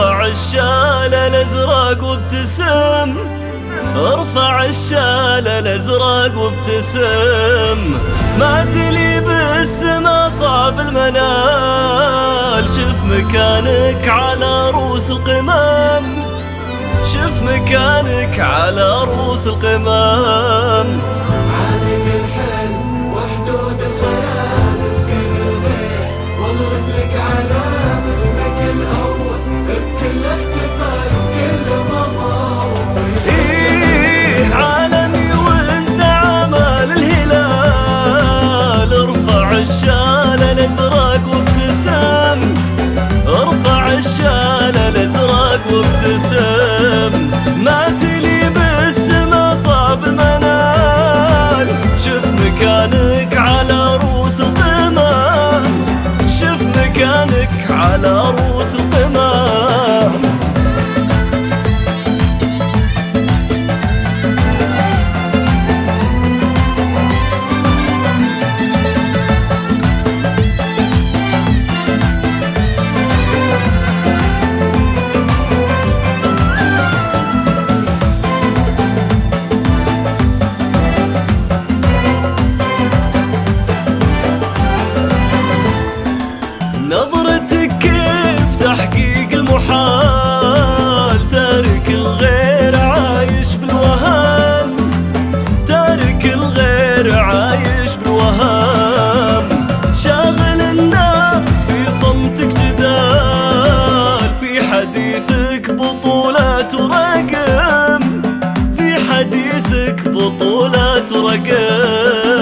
ارفع الشال الازرق وابتسم، ارفع الشال الازرق وابتسم، ما تلي بالسما صعب المنال، شف مكانك على رؤوس القمم، شف مكانك على رؤوس القمم. عانق الحلم وحدود الخيال، اسكن الغيب والغز لك على اسمك الاول بكل احتفال وكل مرة وصيف. إيه عالمي والزعامة للهلال، ارفع الشال الازرق وابتسم، ارفع الشال الازرق وابتسم، ما تلي بالسما صعب المنال، شف مكانك على رؤوس القمم، شف مكانك على رؤوس القمم. نظرتك كيف تحقيق المحال، تارك الغير عايش بالوهام، تارك الغير عايش بالوهام، شاغل الناس في صمتك جدال، في حديثك بطولات ورقم، في حديثك بطولات ورقم.